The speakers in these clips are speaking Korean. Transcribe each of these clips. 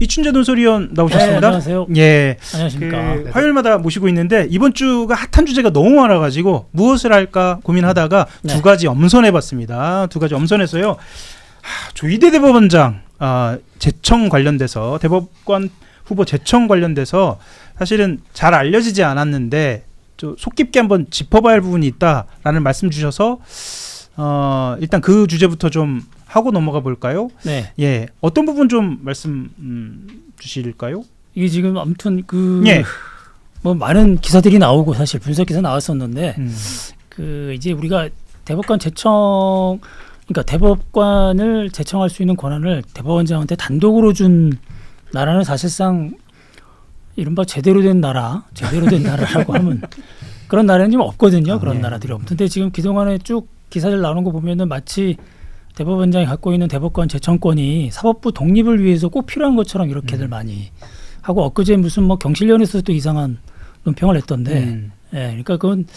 이춘재 논설위원 나오셨습니다. 네, 안녕하세요. 예, 안녕하십니까. 화요일마다 모시고 있는데 이번 주가 핫한 주제가 너무 많아가지고 무엇을 할까 고민하다가 네. 두 가지 엄선해봤습니다. 두 가지 엄선해서요. 조희대 대법원장 재청 관련돼서 대법관 후보 재청 관련돼서 사실은 잘 알려지지 않았는데 좀 속 깊게 한번 짚어봐야 할 부분이 있다라는 말씀 주셔서 일단 그 주제부터 좀 하고 넘어가 볼까요? 네. 예, 어떤 부분 좀 말씀 주실까요? 이게 지금 아무튼 예. 뭐 많은 기사들이 나오고 사실 분석 기사 나왔었는데 이제 우리가 대법관 재청 그러니까 대법관을 재청할 수 있는 권한을 대법원장한테 단독으로 준 나라는 사실상 이른바 제대로 된 나라라고 하면 그런 나라는 좀 없거든요. 그런 나라들이 없는데 지금 그동안에 쭉 기사들 나오는 거 보면은 마치 대법원장이 갖고 있는 대법관 재청권이 사법부 독립을 위해서 꼭 필요한 것처럼 이렇게들 많이 하고 엊그제 무슨 뭐 경실련에서도 이상한 논평을 했던데 예, 그러니까 그거는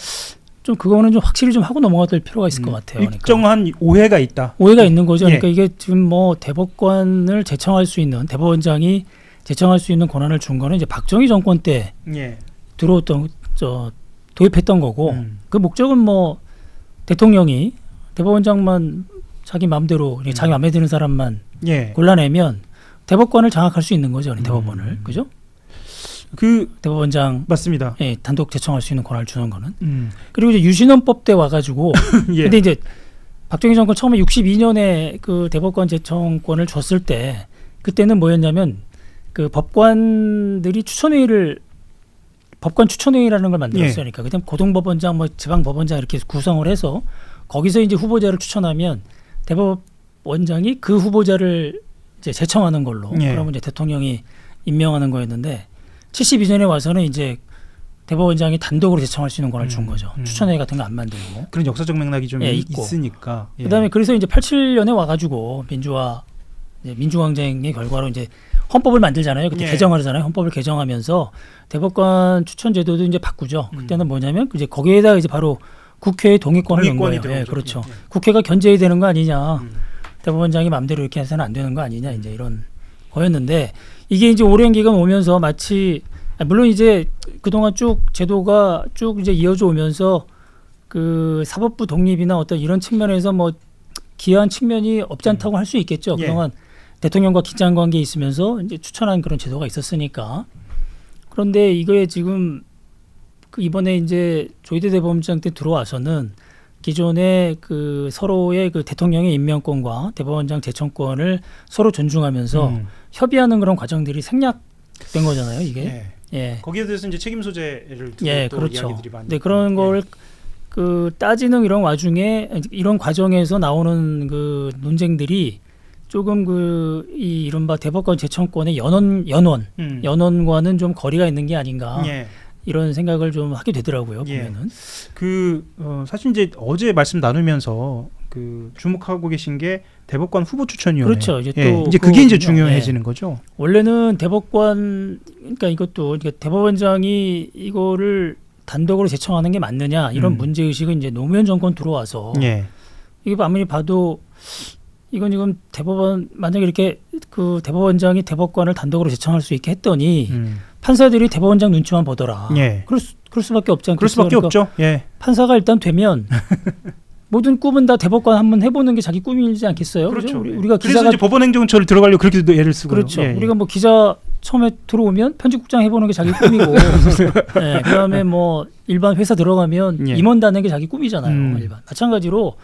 좀 확실히 좀 하고 넘어가야 될 필요가 있을 것 같아요. 일정한 그러니까. 오해가 있다. 오해가 있는 거죠. 예. 그러니까 이게 지금 뭐 대법관을 재청할 수 있는 대법원장이 재청할 수 있는 권한을 준 거는 이제 박정희 정권 때 예. 들어왔던 도입했던 거고 그 목적은 뭐 대통령이 대법원장만 자기 마음대로 자기 마음에 드는 사람만 예. 골라내면 대법관을 장악할 수 있는 거죠. 대법원을 그죠? 대법원장 맞습니다. 예, 단독 재청할 수 있는 권한을 주는 거는 그리고 이제 유신헌법 때 와가지고 예. 근데 이제 박정희 정권 처음에 62년에 그 대법관 재청권을 줬을 때 그때는 뭐였냐면 그 법관들이 법관 추천회의라는 걸 만들었어요. 예. 그러니까 그때 고등법원장, 뭐 지방법원장 이렇게 구성을 해서 거기서 이제 후보자를 추천하면 대법원장이 그 후보자를 이제 재청하는 걸로 예. 그러면 이제 대통령이 임명하는 거였는데 72년에 와서는 이제 대법원장이 단독으로 재청할 수 있는 권한을 준 거죠. 추천회의 같은 거 안 만들고 그런 역사적 맥락이 좀 있고. 있으니까. 예. 그다음에 그래서 이제 87년에 와가지고 민주항쟁의 결과로 이제 헌법을 만들잖아요. 그때 예. 개정을 하잖아요. 헌법을 개정하면서 대법관 추천 제도도 이제 바꾸죠. 그때는 뭐냐면 이제 거기에다 이제 바로 국회의 동의권을 넣은 거예요. 예, 그렇죠. 예. 국회가 견제해야 되는 거 아니냐. 대법원장이 마음대로 이렇게 해서는 안 되는 거 아니냐. 이제 이런 거였는데 이게 이제 오랜 기간 오면서 마치 물론 이제 그동안 쭉 제도가 쭉 이제 이어져 오면서 그 사법부 독립이나 어떤 이런 측면에서 뭐 기여한 측면이 없지 않다고 할 수 있겠죠. 그동안 대통령과 긴장 관계에 있으면서 이제 추천한 그런 제도가 있었으니까. 그런데 이거에 지금 이번에 이제 조희대 대법원장 때 들어와서는 기존의 그 서로의 그 대통령의 임명권과 대법원장 재청권을 서로 존중하면서 협의하는 그런 과정들이 생략된 거잖아요, 이게. 예. 거기에 대해서 이제 책임 소재를 두고 또 그렇죠. 이야기들이 많이. 네, 그런 걸 따지는 이런 와중에 이런 과정에서 나오는 그 논쟁들이 조금 이 이른바 대법관 재청권의 연원과는 좀 거리가 있는 게 아닌가 이런 생각을 좀 하게 되더라고요. 보면은 사실 이제 어제 말씀 나누면서 주목하고 계신 게 대법관 후보 추천위원회. 그렇죠. 이제 이제 그게 이제 중요해지는 거죠. 원래는 그러니까 이것도 대법원장이 이거를 단독으로 재청하는 게 맞느냐 이런 문제 의식은 이제 노무현 정권 들어와서 이게 아무리 봐도 이건 지금 만약에 이렇게 그 대법원장이 대법관을 단독으로 재청할 수 있게 했더니 판사들이 대법원장 눈치만 보더라. 그럴 수밖에 없지 않겠어요? 그럴 수밖에 없죠. 판사가 일단 되면 모든 꿈은 다 대법관 한번 해보는 게 자기 꿈이지 않겠어요? 그렇죠. 우리가 그래서 이제 법원행정처를 들어가려고 그렇게도 예를 쓰고요. 그렇죠. 우리가 뭐 기자 처음에 들어오면 편집국장 해보는 게 자기 꿈이고, 그다음에 뭐 일반 회사 들어가면 임원 다는 게 자기 꿈이잖아요. 일반 마찬가지로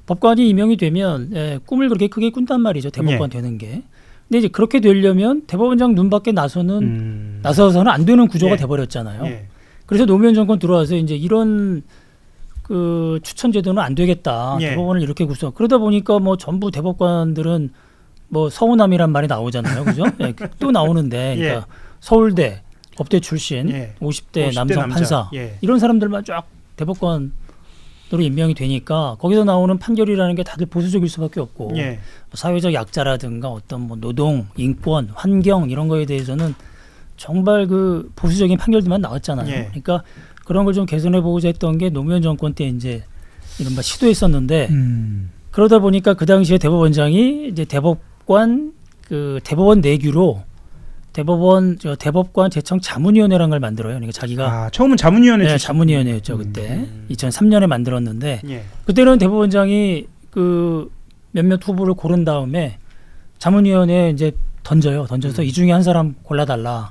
법관이 임명이 되면 꿈을 그렇게 크게 꾼단 말이죠. 대법관 되는 게. 근데 이제 그렇게 되려면 대법원장 눈 밖에 나서서는 안 되는 구조가 돼버렸잖아요. 그래서 노무현 정권 들어와서 이제 이런 그 추천 제도는 안 되겠다. 대법원을 이렇게 구성. 그러다 보니까 뭐 전부 대법관들은 뭐 서우남이란 말이 나오잖아요, 그죠? 또 나오는데, 그러니까 서울대 법대 출신 50대 남성 판사 이런 사람들만 쫙 대법관으로 임명이 되니까 거기서 나오는 판결이라는 게 다들 보수적일 수밖에 없고 사회적 약자라든가 어떤 뭐 노동, 인권, 환경 이런 거에 대해서는 정말 그 보수적인 판결들만 나왔잖아요. 그러니까 그런 걸 좀 개선해 보고자 했던 게 노무현 정권 때 이제 이른바 시도했었는데 그러다 보니까 그 당시에 대법원장이 이제 대법원 내규로 대법관 제청 자문위원회라는 걸 만들어요. 그러니까 자기가 처음은 자문위원회 네, 자문위원회였죠 그때 2003년에 만들었는데 예. 그때는 대법원장이 그 몇몇 후보를 고른 다음에 자문위원회에 이제 던져서 이 중에 한 사람 골라달라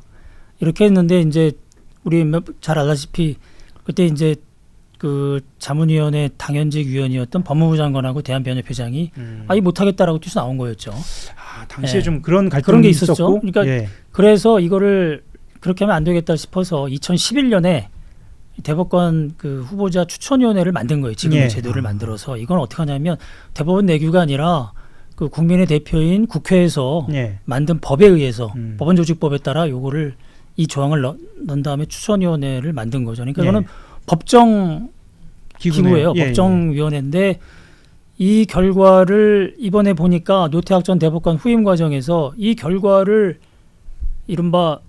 이렇게 했는데 이제 우리 잘 알다시피 그때 이제 그 자문위원회 당연직 위원이었던 법무부 장관하고 대한변협회장이 아예 못하겠다라고 뛰쳐 나온 거였죠. 당시에 예. 좀 그런 갈등이 그런 게 있었죠. 있었고, 그러니까 예. 그래서 이거를 그렇게 하면 안 되겠다 싶어서 2011년에 대법관 그 후보자 추천위원회를 만든 거예요. 지금의 예. 제도를 만들어서 이건 어떻게 하냐면 대법원 내규가 아니라 그 국민의 대표인 국회에서 예. 만든 법에 의해서 법원조직법에 따라 요거를 이 조항을 넣은 다음에 추천위원회를 만든 거죠. 그러니까 예. 이거는 법정 기구예요. 예, 법정위원회인데 이 결과를 이번에 보니까 노태학 전 대법관 후임 과정에서 이 결과를 이른바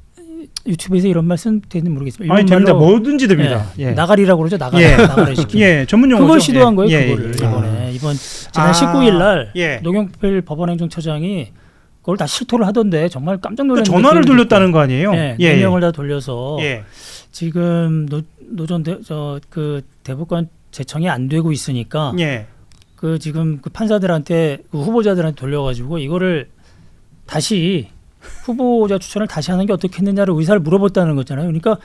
유튜브에서 이런 말씀 되는지 모르겠지만 아니 됩니다. 뭐든지 됩니다. 예. 나가리라고 그러죠. 나가리 시키. 예, 전문 용어죠. 그걸 시도한 거예요. 예, 그거를 예. 이번에 이번 지난 19일 날 예. 노경필 법원행정처장이 그걸 다 실토를 하던데 정말 깜짝 놀랐는데 전화를 돌렸다는 거 아니에요? 예, 예. 4명을 다 돌려서 예. 지금 노전 그 대법관 제청이 안 되고 있으니까 예. 그 지금 그 판사들한테 그 후보자들한테 돌려가지고 이거를 다시 후보자 추천을 다시 하는 게 어떻겠느냐를 의사를 물어봤다는 거잖아요. 그러니까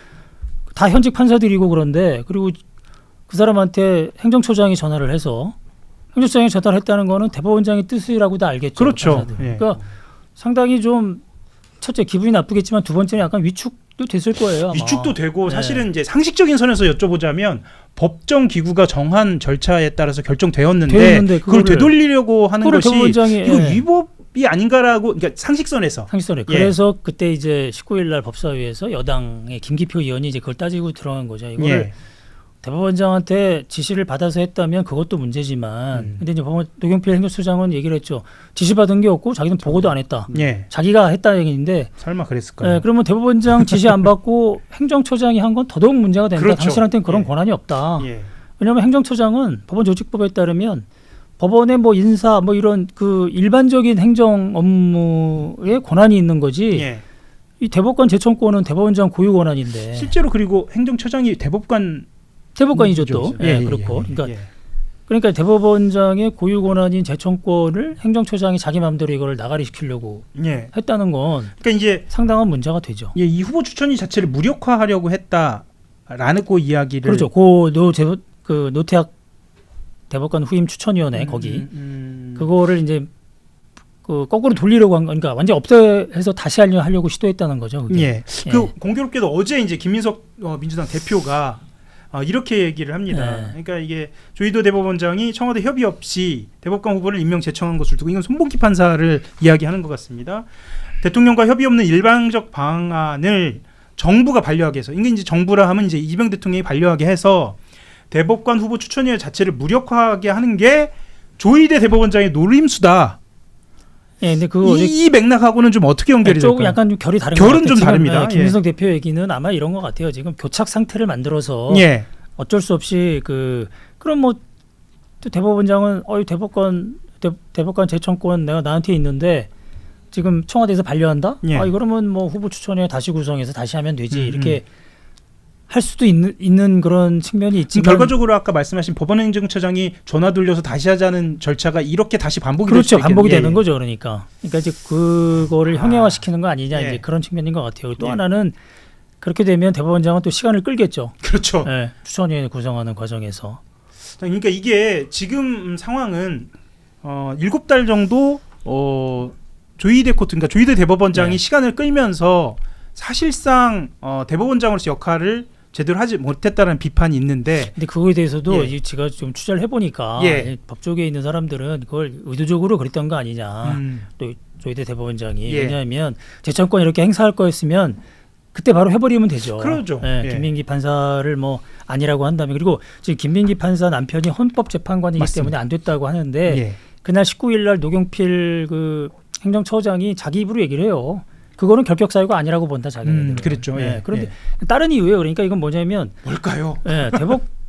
다 현직 판사들이고 그런데 그리고 그 사람한테 행정처장이 전화를 해서 행정처장이 전화를 했다는 거는 대법원장의 뜻이라고 다 알겠죠. 그렇죠. 판사들. 예. 그러니까 상당히 좀 첫째 기분이 나쁘겠지만 두 번째는 약간 위축도 됐을 거예요. 아마. 위축도 되고 네. 사실은 이제 상식적인 선에서 여쭤보자면 법정 기구가 정한 절차에 따라서 결정되었는데 되었는데 그걸 되돌리려고 하는 것이 대법원장이, 이거 예. 위법이 아닌가라고 그러니까 상식선에서 상식선에. 예. 그래서 그때 이제 19일 날 법사위에서 여당의 김기표 의원이 이제 그걸 따지고 들어간 거죠. 이거를 예. 대법원장한테 지시를 받아서 했다면 그것도 문제지만 근데 이제 노경필 행정처장은 얘기를 했죠. 지시 받은 게 없고 자기는 보고도 안 했다. 예. 자기가 했다 얘기인데 설마 그랬을까요? 예, 그러면 대법원장 지시 안 받고 행정처장이 한 건 더더욱 문제가 된다. 그렇죠. 당신한테는 그런 예. 권한이 없다. 예. 왜냐하면 행정처장은 법원조직법에 따르면 법원의 뭐 인사 뭐 이런 그 일반적인 행정 업무에 권한이 있는 거지. 예. 이 대법관 제청권은 대법원장 고유 권한인데. 실제로 그리고 행정처장이 대법관이죠 또. 예, 그렇고. 그러니까 대법원장의 고유 권한인 제청권을 행정처장이 자기 마음대로 이걸 나가리 시키려고 예. 했다는 건 그러니까 이제 상당한 문제가 되죠. 예, 이 후보 추천위 자체를 무력화하려고 했다라는 그 이야기를 그렇죠. 그 노태학 대법관 후임 추천위원회 거기 그거를 이제 그 거꾸로 돌리려고 한 거니까 완전 없애서 다시 하려고 시도했다는 거죠. 그게. 예. 그 공교롭게도 어제 이제 김민석 민주당 대표가 이렇게 얘기를 합니다. 네. 그러니까 이게 조희도 대법원장이 청와대 협의 없이 대법관 후보를 임명 제청한 것을 두고 이건 손봉기 판사를 이야기하는 것 같습니다. 대통령과 협의 없는 일방적 방안을 정부가 반려하게 해서 이게 이제 정부라 하면 이제 이재명 대통령이 반려하게 해서 대법관 후보 추천위원 자체를 무력화하게 하는 게 조희대 대법원장의 노림수다. 예, 근데 그거 이 맥락하고는 좀 어떻게 연결이 조금 될까요? 약간 좀 결이 다른 결은 것 같아요. 좀 지금, 다릅니다. 김민석 대표 얘기는 아마 이런 것 같아요. 지금 교착 상태를 만들어서 예. 어쩔 수 없이 그럼 뭐 또 대법원장은 대법관 제청권 내가 나한테 있는데 지금 청와대에서 반려한다? 예. 그러면 뭐 후보 추천위에 다시 구성해서 다시 하면 되지 이렇게 할 수도 있는 그런 측면이 있지만 결과적으로 아까 말씀하신 법원행정처장이 전화 돌려서 다시 하자는 절차가 이렇게 다시 반복이 될 그렇죠. 수도 반복이 있겠네요. 되는 거죠. 그러니까 이제 그거를 형해화시키는 거 아니냐 예. 이제 그런 측면인 것 같아요. 또 예. 하나는 그렇게 되면 대법원장은 또 시간을 끌겠죠. 그렇죠. 예, 추천위원회 구성하는 과정에서. 그러니까 이게 지금 상황은 7달 정도 조희대 코트, 그러니까 조희대 대법원장이 네. 시간을 끌면서 사실상 대법원장으로서 역할을 제대로 하지 못했다는 비판이 있는데, 근데 그거에 대해서도 예. 제가 좀 취재를 해보니까 예. 법 쪽에 있는 사람들은 그걸 의도적으로 그랬던 거 아니냐. 또 조희대 대법원장이 예. 왜냐하면 제청권 이렇게 행사할 거였으면 그때 바로 해버리면 되죠. 그러죠. 예, 예. 김민기 판사를 뭐 아니라고 한다면 그리고 지금 김민기 판사 남편이 헌법재판관이기 맞습니다. 때문에 안 됐다고 하는데 예. 그날 19일 날 노경필 그 행정처장이 자기 입으로 얘기를 해요. 그거는 결격 사유가 아니라고 본다 자기네들은. 그랬죠. 예. 그런데 다른 이유예요. 그러니까 이건 뭐냐면 뭘까요? 예,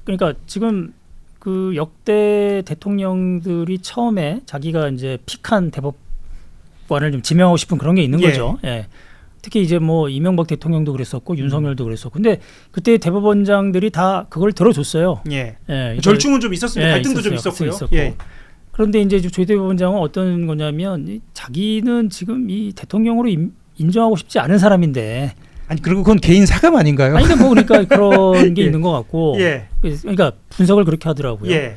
그러니까 지금 그 역대 대통령들이 처음에 자기가 이제 픽한 대법관을 좀 지명하고 싶은 그런 게 있는 예. 거죠. 예. 특히 이제 뭐 이명박 대통령도 그랬었고 윤석열도 그랬었고 근데 그때 대법원장들이 다 그걸 들어줬어요. 예. 예, 절충은 좀 있었습니다. 예, 갈등도 좀 있었어요. 있었고요. 예. 그런데 이제 조희 대법원장은 어떤 거냐면 자기는 지금 이 대통령으로 인정하고 싶지 않은 사람인데 아니 그리고 그건 개인 사감 아닌가요? 아니 뭐 그러니까 그런 게 예. 있는 것 같고 예. 그러니까 분석을 그렇게 하더라고요. 예.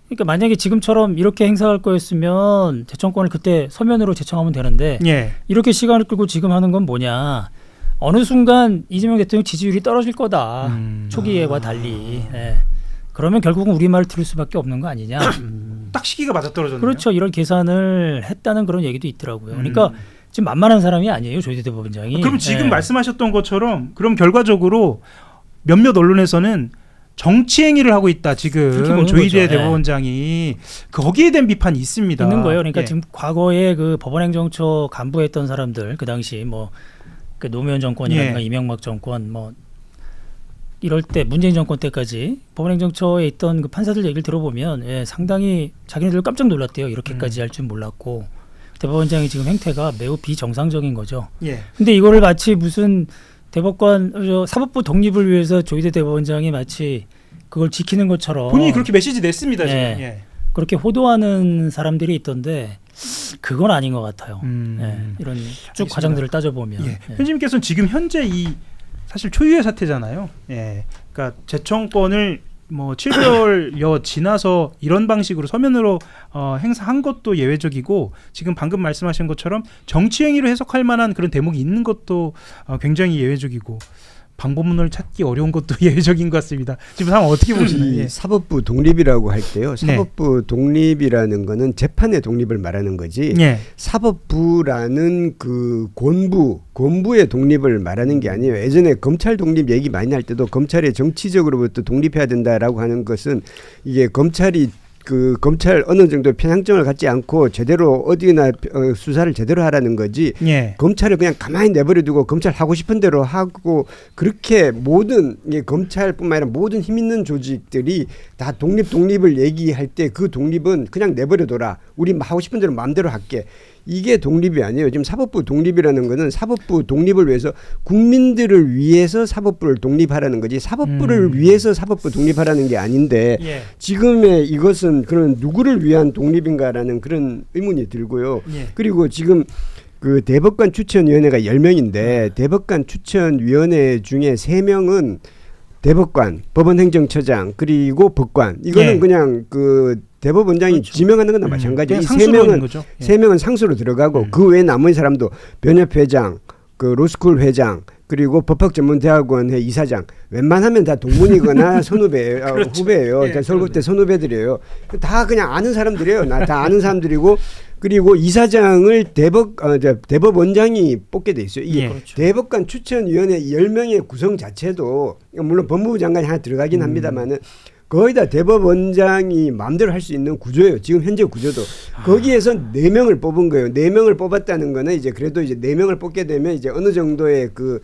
그러니까 만약에 지금처럼 이렇게 행사할 거였으면 재청권을 그때 서면으로 제청하면 되는데 예. 이렇게 시간을 끌고 지금 하는 건 뭐냐. 어느 순간 이재명 대통령 지지율이 떨어질 거다. 초기에와 달리. 예. 그러면 결국은 우리 말을 들을 수밖에 없는 거 아니냐. 딱 시기가 맞아떨어졌네요. 그렇죠. 이런 계산을 했다는 그런 얘기도 있더라고요. 그러니까 지금 만만한 사람이 아니에요. 조희 대법원장이. 그럼 지금 예. 말씀하셨던 것처럼 그럼 결과적으로 몇몇 언론에서는 정치 행위를 하고 있다. 그렇게 지금 보는 조희대 거죠. 대법원장이 거기에 대한 비판이 있습니다. 있는 거예요. 그러니까 예. 지금 과거에 그 법원행정처 간부했던 사람들 그 당시 뭐 그 노무현 정권이라든가 예. 이명박 정권 뭐 이럴 때 문재인 정권 때까지 법원행정처에 있던 그 판사들 얘기를 들어보면 예, 상당히 자기네들 깜짝 놀랐대요. 이렇게까지 할 줄 몰랐고 대법원장이 지금 행태가 매우 비정상적인 거죠. 예. 근데 이거를 마치 무슨 대법관 사법부 독립을 위해서 조희대 대법원장이 마치 그걸 지키는 것처럼 본인이 그렇게 메시지 냈습니다. 지금. 예. 예. 그렇게 호도하는 사람들이 있던데 그건 아닌 것 같아요. 예, 이런 쭉 알겠습니다. 과정들을 따져보면. 예. 예. 편집님께서는 지금 현재 이 사실 초유의 사태잖아요. 예. 그러니까 재청권을 뭐 7개월여 지나서 이런 방식으로 서면으로 행사한 것도 예외적이고 지금 방금 말씀하신 것처럼 정치 행위로 해석할 만한 그런 대목이 있는 것도 굉장히 예외적이고 방법론을 찾기 어려운 것도 예외적인 것 같습니다. 지금 상황 어떻게 보시나요? 이 예. 사법부 독립이라고 할 때요. 사법부 독립이라는 거는 재판의 독립을 말하는 거지. 예. 사법부라는 그 권부의 독립을 말하는 게 아니에요. 예전에 검찰 독립 얘기 많이 할 때도 검찰이 정치적으로부터 독립해야 된다라고 하는 것은 이게 검찰이 그 검찰 어느 정도 편향점을 갖지 않고 제대로 어디나 수사를 제대로 하라는 거지. 예. 검찰을 그냥 가만히 내버려 두고 검찰 하고 싶은 대로 하고 그렇게 모든 검찰뿐만 아니라 모든 힘 있는 조직들이 다 독립을 얘기할 때 그 독립은 그냥 내버려 둬라. 우리 하고 싶은 대로 마음대로 할게. 이게 독립이 아니에요. 지금 사법부 독립이라는 거는 사법부 독립을 위해서 국민들을 위해서 사법부를 독립하라는 거지 사법부를 위해서 사법부 독립하라는 게 아닌데 예. 지금의 이것은 그런 누구를 위한 독립인가라는 그런 의문이 들고요. 예. 그리고 지금 그 대법관 추천위원회가 10명인데 대법관 추천위원회 중에 3명은 대법관, 법원행정처장 그리고 법관 이거는 예. 그냥 그 대법원장이 그렇죠. 지명하는 거나 마찬가지예요. 이 상수로 있는 거죠. 예. 3명은 상수로 들어가고 그 외에 나머지 사람도 변협회장, 그 로스쿨 회장 그리고 법학전문대학원회 이사장 웬만하면 다 동문이거나 선후배예요. 그렇죠. 후배예요. 예, 서울대 선후배들이에요. 다 그냥 아는 사람들이에요. 다 아는 사람들이고 그리고 이사장을 대법원장이 뽑게 돼 있어요. 이게 예. 그렇죠. 대법관 추천위원회 10명의 구성 자체도 물론 법무부 장관이 하나 들어가긴 합니다만은 거의 다 대법원장이 마음대로 할 수 있는 구조예요. 지금 현재 구조도. 거기에서 4명을 뽑은 거예요. 4명을 뽑았다는 거는 이제 그래도 이제 4명을 뽑게 되면 이제 어느 정도의 그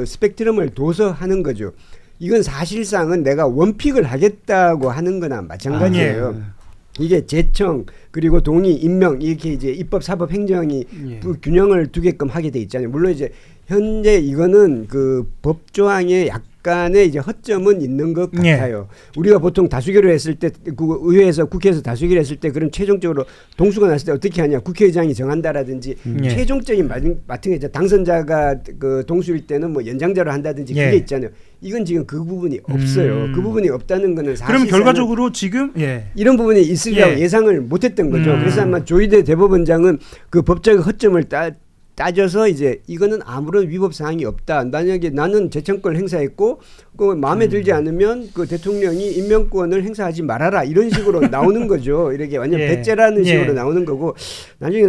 스펙트럼을 둬서 하는 거죠. 이건 사실상은 내가 원픽을 하겠다고 하는 거나 마찬가지예요. 이게 재청 그리고 동의 임명 이렇게 이제 입법 사법 행정이 예. 균형을 두게끔 하게 돼 있잖아요. 물론 이제 현재 이거는 그 법조항에 약간의 이제 허점은 있는 것 같아요. 우리가 보통 다수결을 했을 때 그 의회에서 국회에서 다수결을 했을 때 그럼 최종적으로 동수가 났을 때 어떻게 하냐 국회의장이 정한다라든지 예. 최종적인 같은 게 이제 당선자가 그 동수일 때는 뭐 연장자로 한다든지 예. 그게 있잖아요. 이건 지금 그 부분이 없어요. 그 부분이 없다는 거는 사실 그럼 결과적으로 지금 예. 이런 부분이 있으리라고 예. 예상을 못했던 거죠. 그래서 아마 조희대 대법원장은 그 법적 허점을 따져서 이제 이거는 아무런 위법 사항이 없다. 만약에 나는 재청권을 행사했고 그 마음에 들지 않으면 그 대통령이 임명권을 행사하지 말아라 이런 식으로 나오는 거죠. 이렇게 완전 예. 배째라는 식으로 예. 나오는 거고 나중에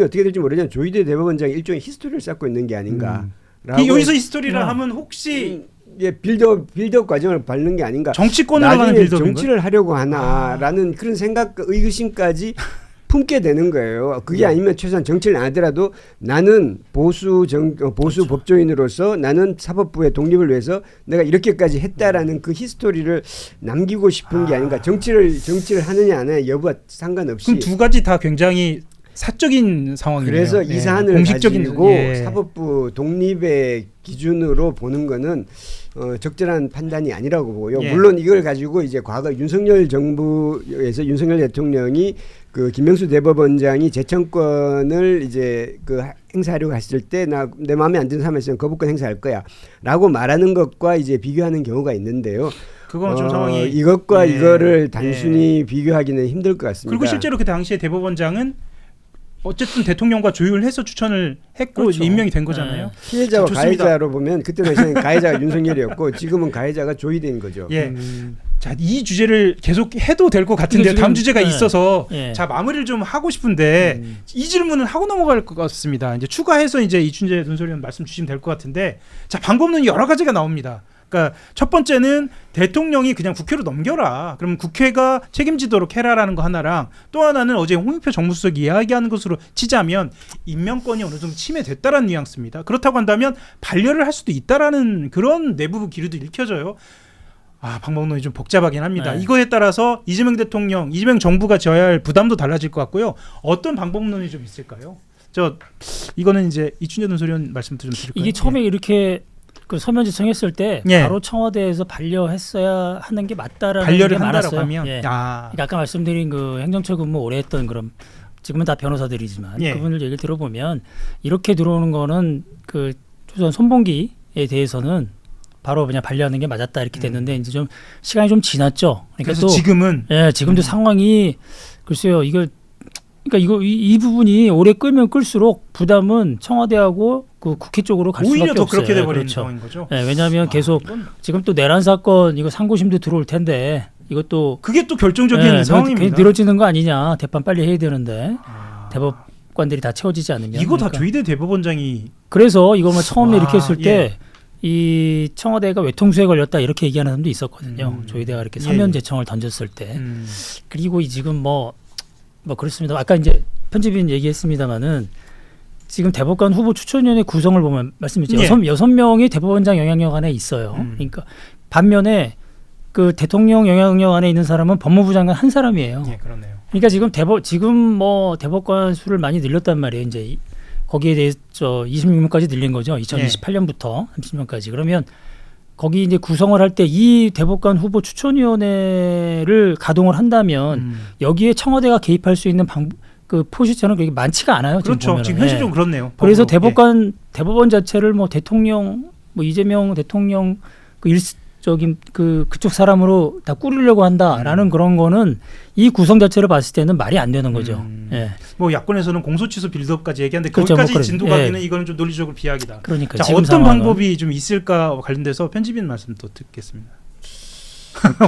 어떻게 될지 모르지만 조희대 대법원장이 일종의 히스토리를 쌓고 있는 게 아닌가. 여기서 히스토리라 하면 혹시 예, 빌드업 과정을 밟는 게 아닌가. 정치권으로 가는 나중에 빌드업인가요? 정치를 하려고 하나라는 그런 생각, 의구심까지 품게 되는 거예요. 그게 아니면 최소한 정치를 안 하더라도 나는 보수 그렇죠. 법조인으로서 나는 사법부의 독립을 위해서 내가 이렇게까지 했다라는 그 히스토리를 남기고 싶은 게 아닌가. 정치를 하느냐 안 하느냐 여부와 상관없이. 그럼 두 가지 다 굉장히 사적인 상황이에요. 그래서 이 사안을 공식적인 가지고 예. 사법부 독립의 기준으로 보는 거는 적절한 판단이 아니라고 보고요. 예. 물론 이걸 가지고 이제 과거 윤석열 정부에서 윤석열 대통령이 그 김명수 대법원장이 재청권을 이제 그 행사하려고 했을 때 내 마음에 안 드는 사람이 있으면 거부권 행사할 거야라고 말하는 것과 이제 비교하는 경우가 있는데요. 그건 좀 상황이 이것과 예. 이거를 단순히 비교하기는 힘들 것 같습니다. 그리고 실제로 그 당시에 대법원장은 어쨌든 대통령과 조율해서 추천을 했고 그렇죠. 임명이 된 거잖아요. 피해자와 좋습니다. 가해자로 보면 그때 당시에는 가해자가 윤석열이었고 지금은 가해자가 조이된 거죠. 예. 자, 이 주제를 계속 해도 될 것 같은데 지금, 다음 주제가 예. 있어서 예. 자 마무리를 좀 하고 싶은데 이 질문은 하고 넘어갈 것 같습니다. 이제 추가해서 이제 이춘재 논설위원 말씀 주시면 될 것 같은데 자 방법론이 여러 가지가 나옵니다. 그러니까 첫 번째는 대통령이 그냥 국회로 넘겨라. 그럼 국회가 책임지도록 해라라는 거 하나랑 또 하나는 어제 홍익표 정무수석이 이야기하는 것으로 치자면 임명권이 어느 정도 침해됐다라는 뉘앙스입니다. 그렇다고 한다면 반려를 할 수도 있다라는 그런 내부 기류도 읽혀져요. 방법론이 좀 복잡하긴 합니다. 네. 이거에 따라서 이재명 대통령, 이재명 정부가 져야 할 부담도 달라질 것 같고요. 어떤 방법론이 좀 있을까요? 이거는 이제 이춘재 논설위원 말씀 좀 드릴까요? 이게 처음에 이렇게 그 서면 지청했을 때 예. 바로 청와대에서 반려했어야 하는 게 맞다라는 반려를 게 한다라고 많았어요. 하면 예. 그러니까 아까 말씀드린 그 행정처 근무 오래 했던 그런 지금은 다 변호사들이지만 예. 그분들 얘기를 들어보면 이렇게 들어오는 거는 그 조선 손봉기에 대해서는 바로 그냥 반려하는 게 맞았다 이렇게 됐는데 이제 좀 시간이 좀 지났죠. 그러니까 그래서 또 지금은 지금도 상황이 글쎄요 이 부분이 오래 끌면 끌수록 부담은 청와대하고 그 국회 쪽으로 갈 오히려 수밖에 더 없어요. 그렇게 돼버리는 그렇죠. 상황인 거죠. 왜냐하면 계속 이건 지금 또 내란 사건 이거 상고심도 들어올 텐데 이것도 그게 또 결정적인 상황입니다. 늘어지는 거 아니냐. 대판 빨리 해야 되는데 아, 대법관들이 다 채워지지 않으면 이거 다 그러니까. 조희대 대법원장이 그래서 이거 뭐 처음에 와, 이렇게 했을 예. 때 이 청와대가 외통수에 걸렸다 이렇게 얘기하는 사람도 있었거든요. 조희대가 이렇게 서면 예. 제청을 던졌을 때 그리고 지금 뭐 그렇습니다. 아까 이제 편집인 얘기했습니다마는 지금 대법관 후보 추천위원회 구성을 보면 말씀드렸죠. 예. 여섯 명이 대법원장 영향력 안에 있어요. 그러니까 반면에 그 대통령 영향력 안에 있는 사람은 법무부 장관 한 사람이에요. 예, 그렇네요. 그러니까 지금 뭐 대법관 수를 많이 늘렸단 말이에요. 이제 거기에 대해서 26명까지 늘린 거죠. 2028년부터 30명까지. 그러면 거기 이제 구성을 할 때 이 대법관 후보 추천위원회를 가동을 한다면 여기에 청와대가 개입할 수 있는 그 포지션은 그렇게 많지가 않아요. 그렇죠. 지금 현실적으로 그렇네요. 그래서 법으로. 대법원 자체를 뭐 대통령, 뭐 이재명 대통령 그 일적인 그쪽 사람으로 다 꾸리려고 한다라는 그런 거는 이 구성 자체를 봤을 때는 말이 안 되는 거죠. 예. 뭐 야권에서는 공소취소 빌드업까지 얘기하는데 그렇죠. 거기까지 뭐 진도 가기는 이거는 좀 논리적으로 비약이다. 그러니까 자, 지금 어떤 상황은. 방법이 좀 있을까 관련돼서 편집인 말씀 또 듣겠습니다.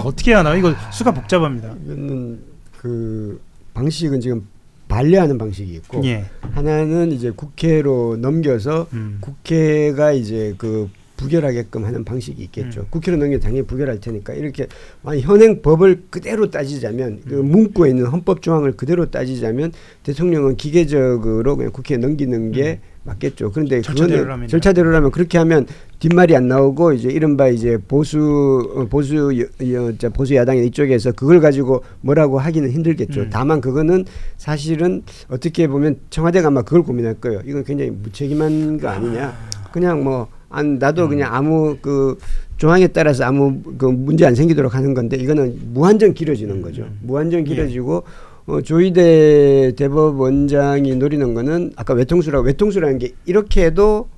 어떻게 하나 이거 수가 복잡합니다. 이거는 그 방식은 지금 반려하는 방식이 있고 예. 하나는 이제 국회로 넘겨서 국회가 이제 그 부결하게끔 하는 방식이 있겠죠. 국회로 넘겨 당연히 부결할 테니까 이렇게 현행 법을 그대로 따지자면 그 문구에 있는 헌법 조항을 그대로 따지자면 대통령은 기계적으로 그냥 국회에 넘기는 게 맞겠죠. 그런데 그거는 절차대로라면 그렇게 하면 뒷말이 안 나오고 이제 이른바 이제 보수 야당의 이쪽에서 그걸 가지고 뭐라고 하기는 힘들겠죠. 다만 그거는 사실은 어떻게 보면 청와대가 아마 그걸 고민할 거예요. 이건 굉장히 무책임한 거 아니냐. 그냥 뭐 나도 그냥 아무 그 조항에 따라서 아무 그 문제 안 생기도록 하는 건데 이거는 무한정 길어지는 거죠. 무한정 길어지고 조희대 대법원장이 노리는 거는 아까 외통수라는 게 이렇게 해도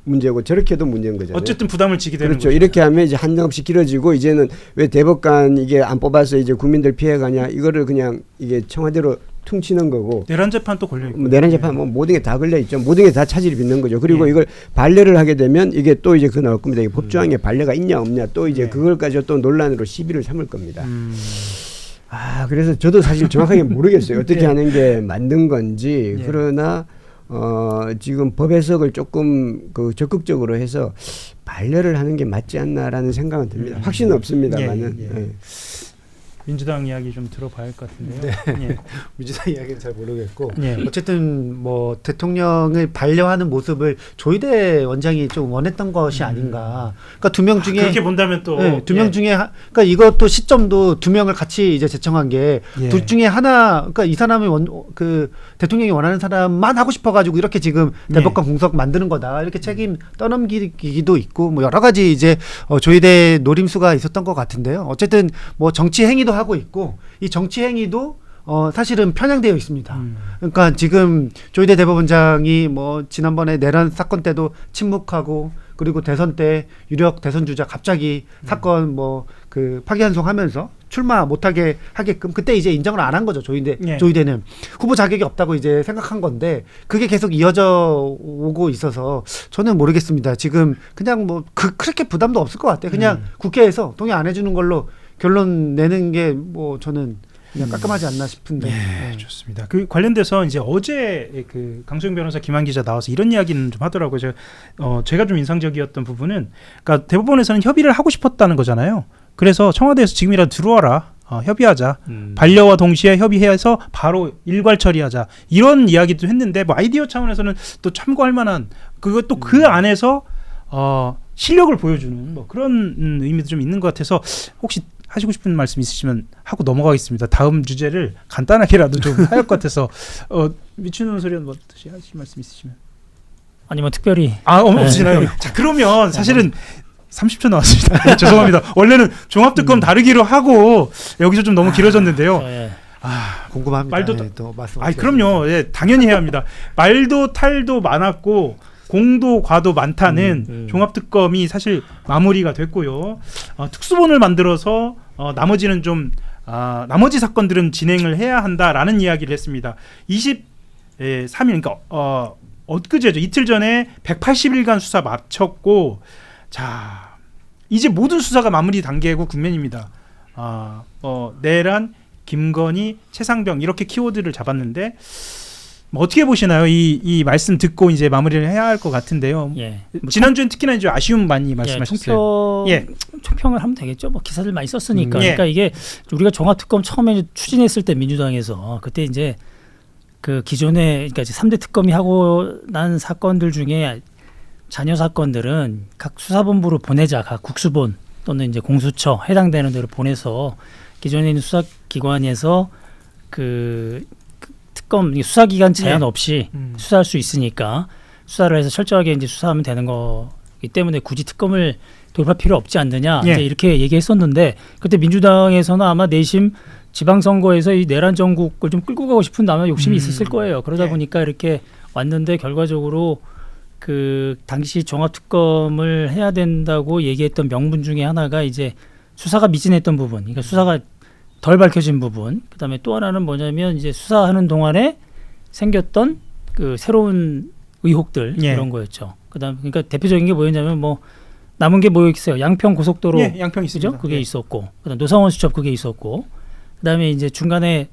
문제고 저렇게 해도 문제인 거잖아요. 어쨌든 부담을 지게 되는 그렇죠. 거죠. 이렇게 하면 이제 한정없이 길어지고 이제는 왜 대법관 이게 안 뽑아서 이제 국민들 피해가냐 이거를 그냥 이게 청와대로 퉁치는 거고 내란 재판 또 걸려 있고 내란 재판 뭐 모든 게 다 걸려 있죠. 모든 게 다 차질이 빚는 거죠. 그리고 이걸 반려를 하게 되면 이게 또 이제 그 나올 겁니다. 이게 법조항에 반려가 있냐 없냐 또 이제 그걸 가지고 또 논란으로 시비를 삼을 겁니다. 그래서 저도 사실 정확하게 모르겠어요. 어떻게 하는 게 맞는 건지. 그러나 지금 법 해석을 조금 그 적극적으로 해서 반려를 하는 게 맞지 않나라는 생각은 듭니다. 확신은 없습니다만은. 민주당 이야기 좀 들어봐야 할 것 같은데요. 예. 민주당 이야기는 잘 모르겠고 예. 어쨌든 뭐 대통령을 반려하는 모습을 조희대 원장이 좀 원했던 것이 아닌가. 그러니까 두 명 중에 그렇게 본다면 또 두 명 중에 그러니까 이것도 시점도 두 명을 같이 이제 제청한 게 둘 중에 하나 그러니까 이 사람이 그 대통령이 원하는 사람만 하고 싶어가지고 이렇게 지금 대법관 공석 만드는 거다 이렇게 책임 떠넘기기도 있고 뭐 여러 가지 이제 조희대 노림수가 있었던 것 같은데요. 어쨌든 뭐 정치 행위도 하고 있고 이 정치 행위도 사실은 편향되어 있습니다. 그러니까 지금 조희대 대법원장이 뭐 지난번에 내란 사건 때도 침묵하고 그리고 대선 때 유력 대선 주자 갑자기 사건 뭐 그 파기환송하면서 출마 못하게 하게끔 그때 이제 인정을 안 한 거죠. 조희대는 후보 자격이 없다고 이제 생각한 건데 그게 계속 이어져 오고 있어서 저는 모르겠습니다. 지금 그냥 뭐 그렇게 부담도 없을 것 같아요. 그냥 국회에서 동의 안 해주는 걸로 결론 내는 게 뭐 저는 그냥 깔끔하지 않나 싶은데. 네, 좋습니다. 그 관련돼서 이제 어제 그 강소영 변호사 김한 기자 나와서 이런 이야기는 좀 하더라고요. 제가 좀 인상적이었던 부분은 그러니까 대법원에서는 협의를 하고 싶었다는 거잖아요. 그래서 청와대에서 지금이라도 들어와라. 협의하자. 반려와 동시에 협의해서 바로 일괄 처리하자. 이런 이야기도 했는데 뭐 아이디어 차원에서는 또 참고할 만한 그것도 그 안에서 실력을 보여주는 뭐 그런 의미도 좀 있는 것 같아서 혹시 하시고 싶은 말씀 있으시면 하고 넘어가겠습니다. 다음 주제를 간단하게라도 좀 할 것 같아서 미추는 소리는 뭐 어떠시 하실 말씀 있으시면 아니면 특별히 없으시나요? 네. 자 그러면 사실은 30초 나왔습니다. 죄송합니다. 원래는 종합특검 다루기로 하고 여기서 좀 너무 길어졌는데요. 궁금합니다. 말도 또 말씀. 그럼요. 예, 당연히 해야 합니다. 말도 탈도 많았고 공도 과도 많다는 종합특검이 사실 마무리가 됐고요. 특수본을 만들어서 나머지는 좀 나머지 사건들은 진행을 해야 한다라는 이야기를 했습니다. 23일 그러니까 엊그제죠. 이틀 전에 180일간 수사 마쳤고 자 이제 모든 수사가 마무리 단계고 국면입니다. 내란, 김건희, 최상병 이렇게 키워드를 잡았는데 뭐 어떻게 보시나요? 이 말씀 듣고 이제 마무리를 해야 할 것 같은데요. 예. 지난주엔 특히나 이제 아쉬움 많이 말씀하셨어요. 총평을 하면 되겠죠. 뭐 기사들 많이 썼으니까. 그러니까 이게 우리가 종합특검 처음에 추진했을 때 민주당에서 그때 이제 그 기존에 그러니까 이제 3대 특검이 하고 난 사건들 중에 자녀 사건들은 각 수사본부로 보내자. 각 국수본 또는 이제 공수처 해당되는 데로 보내서 기존에 있는 수사기관에서 그 특검 수사기간 제한 없이 수사할 수 있으니까 수사를 해서 철저하게 이제 수사하면 되는 거기 때문에 굳이 특검을 도입할 필요 없지 않느냐 이제 이렇게 얘기했었는데 그때 민주당에서는 아마 내심 지방선거에서 이 내란 정국을 좀 끌고 가고 싶은 아마 욕심이 있었을 거예요. 그러다 보니까 이렇게 왔는데 결과적으로 그 당시 종합특검을 해야 된다고 얘기했던 명분 중에 하나가 이제 수사가 미진했던 부분, 그러니까 수사가 덜 밝혀진 부분, 그다음에 또 하나는 뭐냐면 이제 수사하는 동안에 생겼던 그 새로운 의혹들 이런 거였죠. 그다음 그러니까 대표적인 게 뭐였냐면 뭐 남은 게 뭐 있어요? 양평 고속도로, 양평 있습니다. 그게 있었고, 그다음 노상원 수첩 그게 있었고, 그다음에 이제 중간에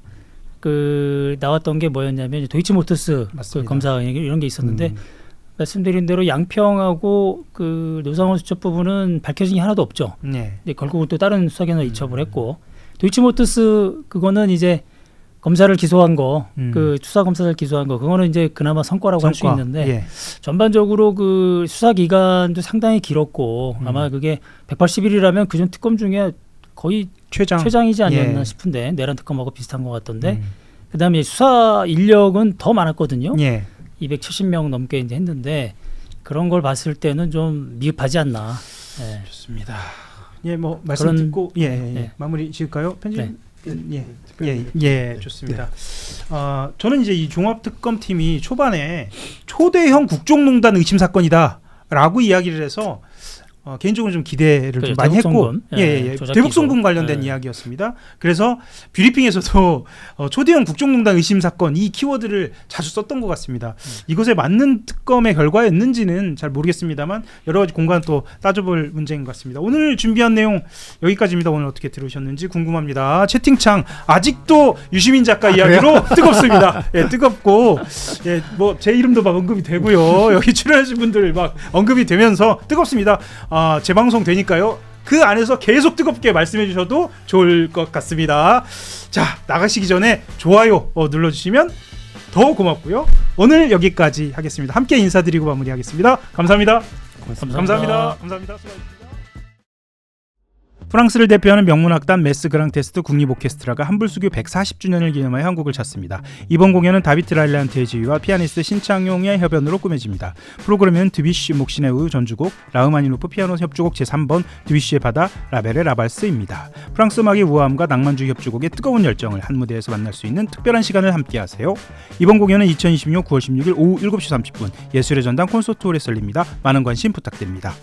그 나왔던 게 뭐였냐면 도이치모터스 그 검사 이런 게 있었는데. 말씀드린 대로 양평하고 그 노상원 수첩 부분은 밝혀진 게 하나도 없죠. 근데 결국은 또 다른 수사기관으로 이첩을 했고 도이치모터스 그거는 이제 검사를 기소한 거, 그 수사 검사를 기소한 거, 그거는 이제 그나마 성과라고 할 수 있는데 전반적으로 그 수사 기간도 상당히 길었고 아마 그게 180일이라면 그전 특검 중에 거의 최장이지 않았나 싶은데 내란 특검하고 비슷한 것 같던데 그다음에 수사 인력은 더 많았거든요. 270명 넘게 이제 했는데 그런 걸 봤을 때는 좀 미흡하지 않나. 좋습니다. 뭐 말씀 듣고 마무리 지을까요? 편집. 좋습니다. 저는 이제 이 종합특검팀이 초반에 초대형 국정농단 의심 사건이다라고 이야기를 해서 개인적으로 좀 기대를 좀 많이 했고 대북송금 관련된 이야기였습니다. 그래서 뷰리핑에서도 초대형 국정농단 의심 사건 이 키워드를 자주 썼던 것 같습니다. 이것에 맞는 특검의 결과였는지는 잘 모르겠습니다만 여러 가지 공간 또 따져볼 문제인 것 같습니다. 오늘 준비한 내용 여기까지입니다. 오늘 어떻게 들으셨는지 궁금합니다. 채팅창 아직도 유시민 작가 이야기로 뜨겁습니다. 뜨겁고 뭐 제 이름도 막 언급이 되고요. 여기 출연하신 분들 막 언급이 되면서 뜨겁습니다. 재방송 되니까요. 그 안에서 계속 뜨겁게 말씀해 주셔도 좋을 것 같습니다. 자, 나가시기 전에 좋아요 눌러주시면 더 고맙고요. 오늘 여기까지 하겠습니다. 함께 인사드리고 마무리하겠습니다. 감사합니다. 감사합니다. 수고하셨습니다. 프랑스를 대표하는 명문악단 메스 그랑테스트 국립 오케스트라가 한불수교 140주년을 기념하여 한국을 찾습니다. 이번 공연은 다비트 랄란트의 지휘와 피아니스트 신창용의 협연으로 꾸며집니다. 프로그램은 드뷔시 목신의 우유 전주곡, 라흐마니노프 피아노 협주곡 제3번, 드뷔시의 바다, 라벨의 라발스입니다. 프랑스 음악의 우아함과 낭만주의 협주곡의 뜨거운 열정을 한 무대에서 만날 수 있는 특별한 시간을 함께하세요. 이번 공연은 2026 9월 16일 오후 7시 30분 예술의 전당 콘서트홀에 열립니다. 많은 관심 부탁드립니다.